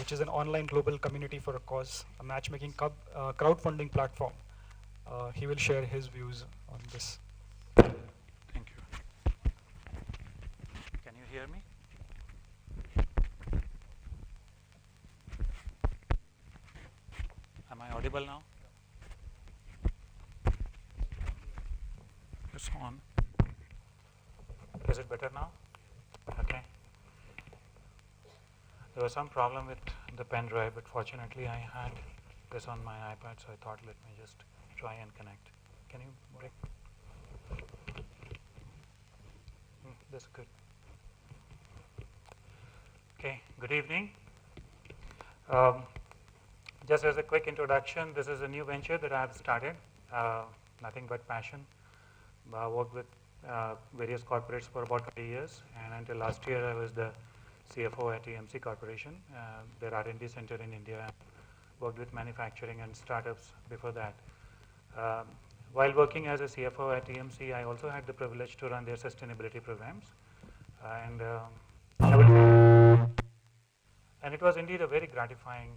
which is an online global community for a cause, a matchmaking crowdfunding platform. He will share his views on this. Thank you. Can you hear me? Am I audible now? It's on. Is it better now? Okay. There was some problem with the pen drive, but fortunately I had this on my iPad, so I thought let me just try and connect. Can you break? That's good. Okay, good evening. Just as a quick introduction, this is a new venture that I have started, nothing but passion. I worked with various corporates for about 20 years, and until last year I was the CFO at EMC Corporation, their R&D center in India. Worked with manufacturing and startups before that. While working as a CFO at EMC, I also had the privilege to run their sustainability programs, and it was indeed a very gratifying,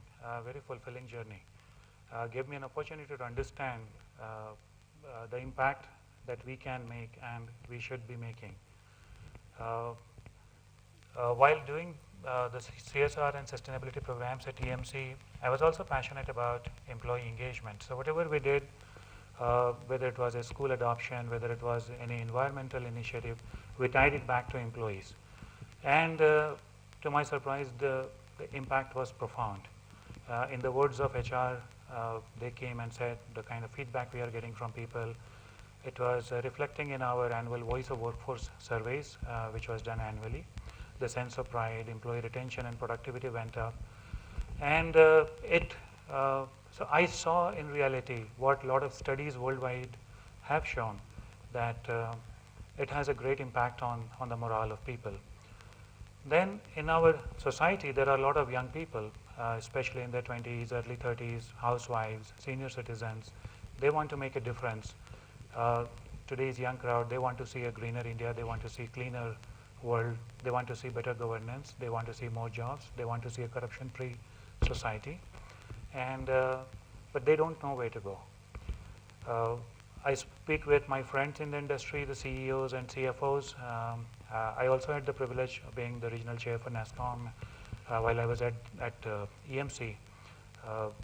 very fulfilling journey. Gave me an opportunity to understand the impact that we can make and we should be making. While doing the CSR and sustainability programs at EMC, I was also passionate about employee engagement. So whatever we did, whether it was a school adoption, whether it was any environmental initiative, we tied it back to employees. And to my surprise, the impact was profound. In the words of HR, they came and said the kind of feedback we are getting from people, it was reflecting in our annual Voice of Workforce surveys, which was done annually. The sense of pride, employee retention and productivity went up. And so I saw in reality what a lot of studies worldwide have shown, that it has a great impact on the morale of people. Then in our society, there are a lot of young people, especially in their 20s, early 30s, housewives, senior citizens. They want to make a difference. Today's young crowd, they want to see a greener India, they want to see cleaner world, they want to see better governance, they want to see more jobs, they want to see a corruption-free society, and but they don't know where to go. I speak with my friends in the industry, the CEOs and CFOs. I also had the privilege of being the regional chair for NASSCOM while I was at EMC.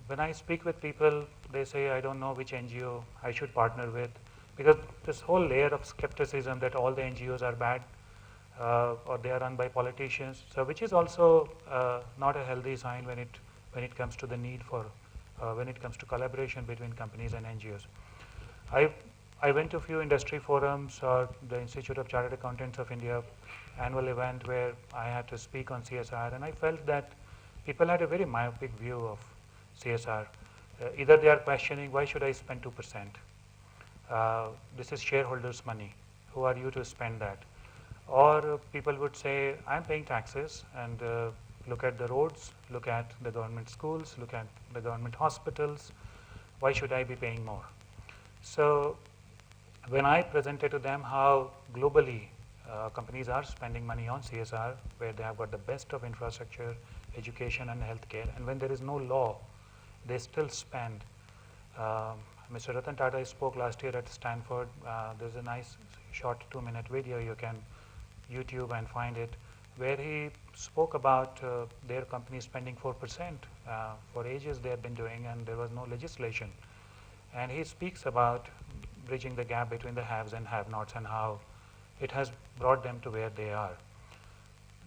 When I speak with people, they say, I don't know which NGO I should partner with, because this whole layer of skepticism that all the NGOs are bad, or they are run by politicians, so which is also not a healthy sign when it comes to the need for when it comes to collaboration between companies and NGOs. I went to a few industry forums, the Institute of Chartered Accountants of India annual event where I had to speak on CSR, and I felt that people had a very myopic view of CSR. Either they are questioning, why should I spend 2%? This is shareholders' money. Who are you to spend that? Or people would say, I'm paying taxes, and look at the roads, look at the government schools, look at the government hospitals. Why should I be paying more? So when I presented to them how globally companies are spending money on CSR, where they have got the best of infrastructure, education and healthcare, and when there is no law, they still spend. Mr. Ratan Tata spoke last year at Stanford. There's a nice short 2-minute video you can YouTube and find it, where he spoke about their company spending 4%. For ages they have been doing, and there was no legislation. And he speaks about bridging the gap between the haves and have-nots and how it has brought them to where they are.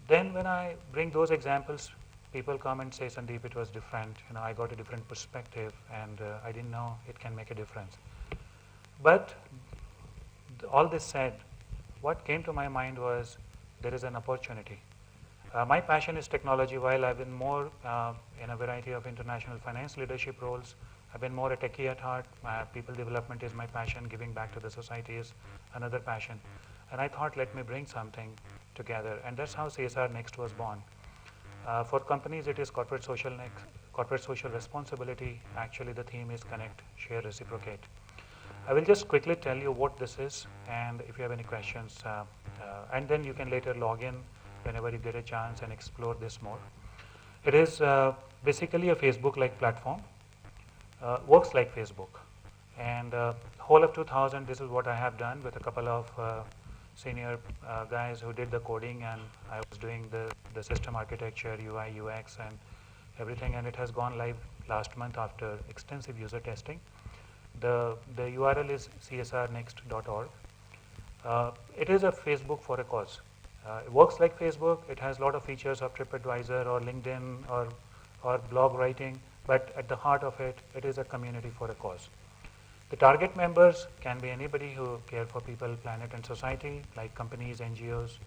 Then when I bring those examples, people come and say, Sandeep, it was different. I got a different perspective, and I didn't know it can make a difference. But all this said, what came to my mind was there is an opportunity. My passion is technology. While I've been more in a variety of international finance leadership roles, I've been more a techie at heart. People development is my passion. Giving back to the society is another passion. And I thought, let me bring something together. And that's how CSR Next was born. For companies, it is corporate social responsibility. Actually, the theme is connect, share, reciprocate. I will just quickly tell you what this is, and if you have any questions, and then you can later log in whenever you get a chance and explore this more. It is basically a Facebook-like platform, works like Facebook. And whole of 2000, this is what I have done with a couple of senior guys who did the coding, and I was doing the system architecture, UI, UX, and everything, and it has gone live last month after extensive user testing. The URL is csrnext.org. It is a Facebook for a cause. It works like Facebook. It has a lot of features of TripAdvisor or LinkedIn or blog writing, but at the heart of it, it is a community for a cause. The target members can be anybody who care for people, planet, and society, like companies, NGOs,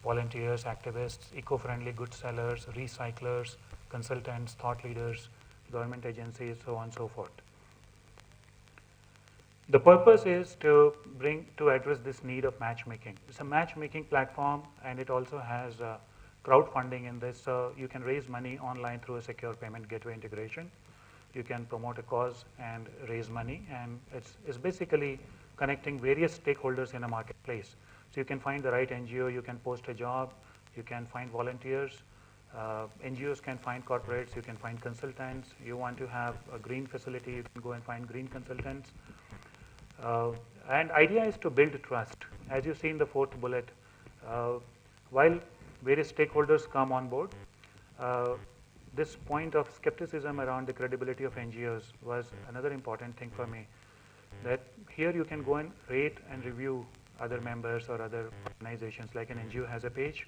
volunteers, activists, eco-friendly goods sellers, recyclers, consultants, thought leaders, government agencies, so on and so forth. The purpose is to address this need of matchmaking. It's a matchmaking platform, and it also has crowdfunding in this, so you can raise money online through a secure payment gateway integration. You can promote a cause and raise money, and it's basically connecting various stakeholders in a marketplace. So you can find the right NGO, you can post a job, you can find volunteers, NGOs can find corporates, you can find consultants. You want to have a green facility, you can go and find green consultants. And idea is to build trust. As you see in the fourth bullet, while various stakeholders come on board, this point of skepticism around the credibility of NGOs was another important thing for me. That here you can go and rate and review other members or other organizations. Like an NGO has a page,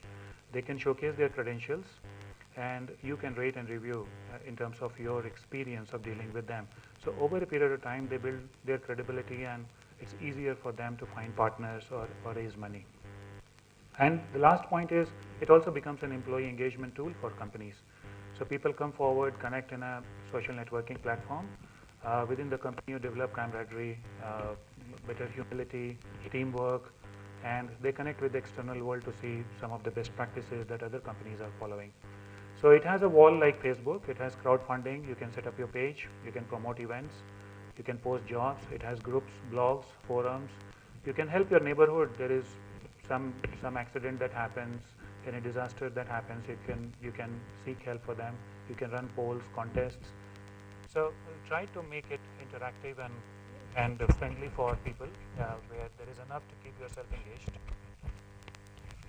they can showcase their credentials, and you can rate and review in terms of your experience of dealing with them. So over a period of time, they build their credibility, and it's easier for them to find partners or raise money. And the last point is, it also becomes an employee engagement tool for companies. So people come forward, connect in a social networking platform. Within the company, you develop camaraderie, better humility, teamwork, and they connect with the external world to see some of the best practices that other companies are following. So it has a wall like Facebook. It has crowdfunding. You can set up your page. You can promote events. You can post jobs. It has groups, blogs, forums. You can help your neighborhood. There is some accident that happens, any disaster that happens. You can seek help for them. You can run polls, contests. So try to make it interactive and friendly for people, where there is enough to keep yourself engaged.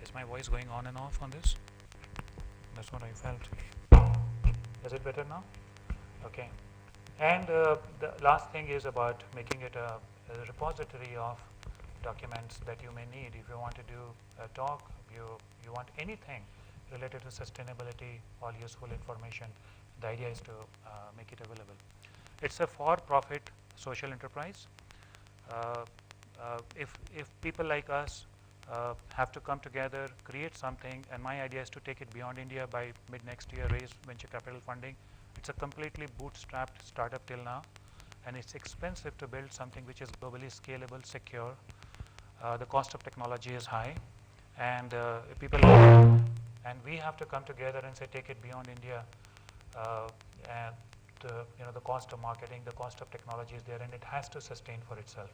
Is my voice going on and off on this? That's what I felt. Is it better now? Okay. And the last thing is about making it a repository of documents that you may need if you want to do a talk, you want anything related to sustainability, all useful information. The idea is to make it available. It's a for-profit social enterprise. If people like us have to come together, create something, and my idea is to take it beyond India by mid-next year, raise venture capital funding. It's a completely bootstrapped startup till now, and it's expensive to build something which is globally scalable, secure. The cost of technology is high, and and we have to come together and say, take it beyond India, and the cost of marketing, the cost of technology is there, and it has to sustain for itself.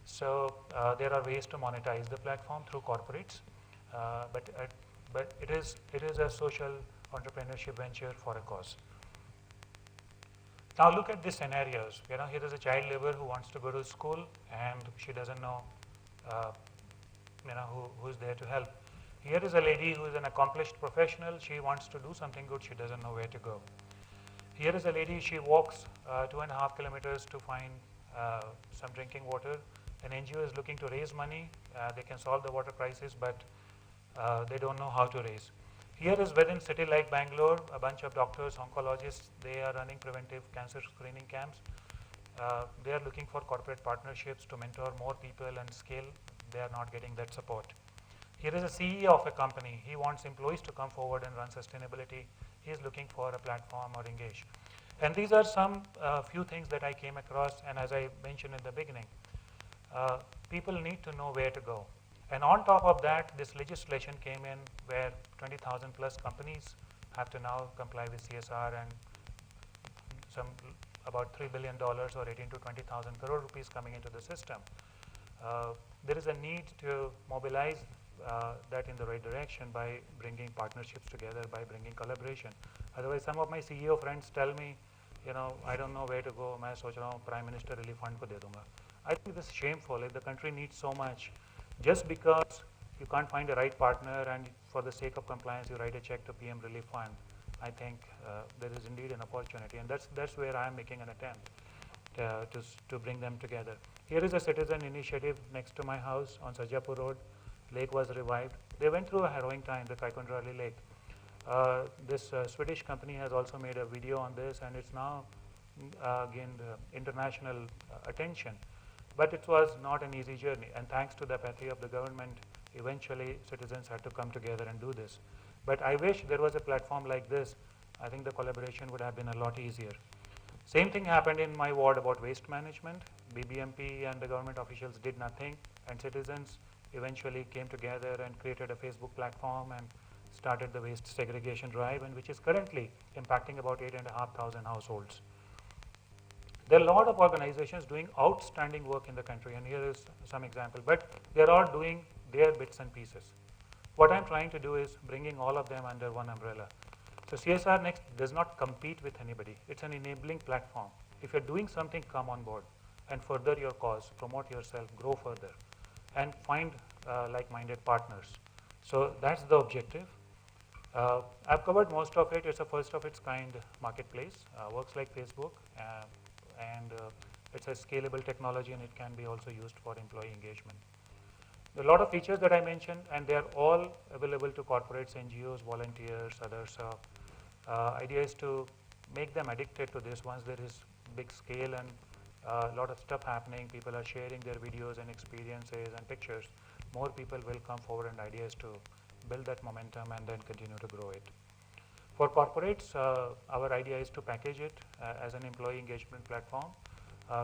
So there are ways to monetize the platform through corporates, but it is a social entrepreneurship venture for a cause. Now look at the scenarios. Here is a child labor who wants to go to school, and she doesn't know, who's there to help. Here is a lady who is an accomplished professional. She wants to do something good. She doesn't know where to go. Here is a lady. She walks 2.5 kilometers to find some drinking water. An NGO is looking to raise money. They can solve the water crisis, but they don't know how to raise. Here is within city like Bangalore, a bunch of doctors, oncologists, they are running preventive cancer screening camps. They are looking for corporate partnerships to mentor more people and scale. They are not getting that support. Here is a CEO of a company. He wants employees to come forward and run sustainability. He is looking for a platform or engage. And these are some few things that I came across, and as I mentioned in the beginning, people need to know where to go. And on top of that, this legislation came in where 20,000 plus companies have to now comply with CSR, and about $3 billion or 18 to 20,000 crore rupees coming into the system. There is a need to mobilize that in the right direction by bringing partnerships together, by bringing collaboration. Otherwise, some of my CEO friends tell me, I don't know where to go. मैं सोच रहा हूँ Prime Minister Relief Fund को दे दूँगा. I think this is shameful. If the country needs so much, just because you can't find a right partner and for the sake of compliance you write a check to PM Relief Fund, I think there is indeed an opportunity, and that's where I am making an attempt to bring them together. Here is a citizen initiative next to my house on Sarjapur Road. Lake was revived. They went through a harrowing time, the Kaikondrali Lake. This Swedish company has also made a video on this, and it's now gained international attention. But it was not an easy journey, and thanks to the apathy of the government, eventually citizens had to come together and do this. But I wish there was a platform like this. I think the collaboration would have been a lot easier. Same thing happened in my ward about waste management. BBMP and the government officials did nothing, and citizens eventually came together and created a Facebook platform and started the waste segregation drive, and which is currently impacting about 8,500 households. There are a lot of organizations doing outstanding work in the country, and here is some example, but they are all doing their bits and pieces. What I'm trying to do is bringing all of them under one umbrella. So CSR Next does not compete with anybody. It's an enabling platform. If you're doing something, come on board and further your cause, promote yourself, grow further, and find like-minded partners. So that's the objective. I've covered most of it. It's a first of its kind marketplace, works like Facebook, and it's a scalable technology, and it can be also used for employee engagement. There are a lot of features that I mentioned, and they are all available to corporates, NGOs, volunteers, others. Idea is to make them addicted to this. Once there is big scale and a lot of stuff happening, people are sharing their videos and experiences and pictures, more people will come forward, and idea is to build that momentum and then continue to grow it. For corporates, our idea is to package it as an employee engagement platform,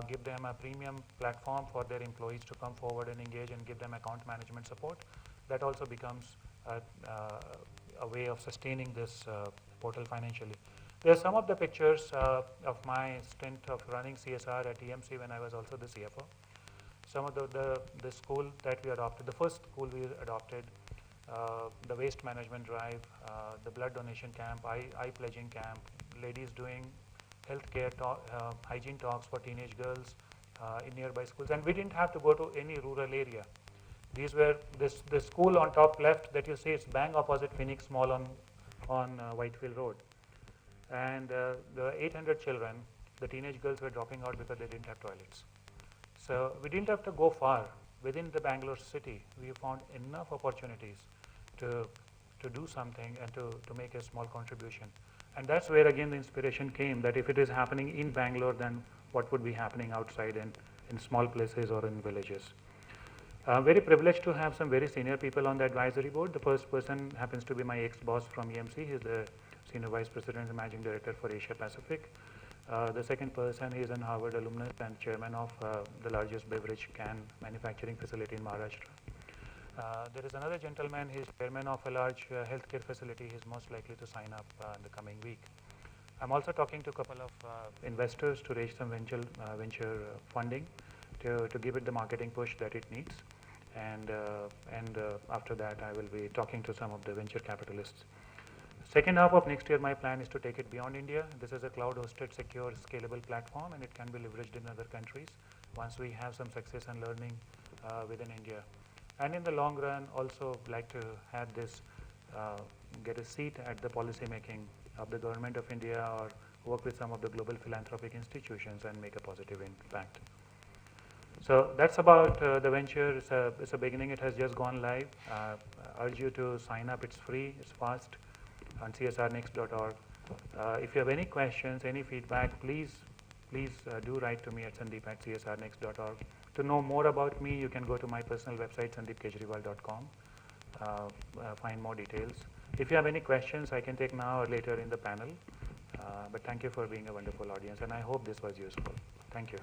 give them a premium platform for their employees to come forward and engage, and give them account management support. That also becomes a way of sustaining this portal financially. There are some of the pictures of my stint of running CSR at TMC when I was also the CFO. Some of the school that we adopted, the first school we adopted, the waste management drive, the blood donation camp, eye pledging camp, ladies doing healthcare hygiene talks for teenage girls in nearby schools, and we didn't have to go to any rural area. These were the school on top left that you see, it's bang opposite Phoenix Mall on Whitefield Road, and the 800 children, the teenage girls were dropping out because they didn't have toilets. So we didn't have to go far. Within the Bangalore city, we found enough opportunities to do something and to make a small contribution. And that's where again the inspiration came, that if it is happening in Bangalore, then what would be happening outside in small places or in villages. Very privileged to have some very senior people on the advisory board. The first person happens to be my ex-boss from EMC. He's the Senior Vice President and Managing Director for Asia Pacific. The second person is an Harvard alumnus and chairman of the largest beverage can manufacturing facility in Maharashtra. There is another gentleman, he's chairman of a large healthcare facility. He's most likely to sign up in the coming week. I'm also talking to a couple of investors to raise some venture funding to give it the marketing push that it needs. And after that, I will be talking to some of the venture capitalists. Second half of next year, my plan is to take it beyond India. This is a cloud-hosted, secure, scalable platform, and it can be leveraged in other countries once we have some success and learning within India. And in the long run, also like to have this get a seat at the policy making of the government of India, or work with some of the global philanthropic institutions and make a positive impact. So that's about the venture. It's a beginning. It has just gone live. I urge you to sign up. It's free. It's fast on csrnext.org. If you have any questions, any feedback, please do write to me at sandeep@csrnext.org. To know more about me, you can go to my personal website, sandeepkejriwal.com, find more details. If you have any questions, I can take now or later in the panel. But thank you for being a wonderful audience, and I hope this was useful. Thank you.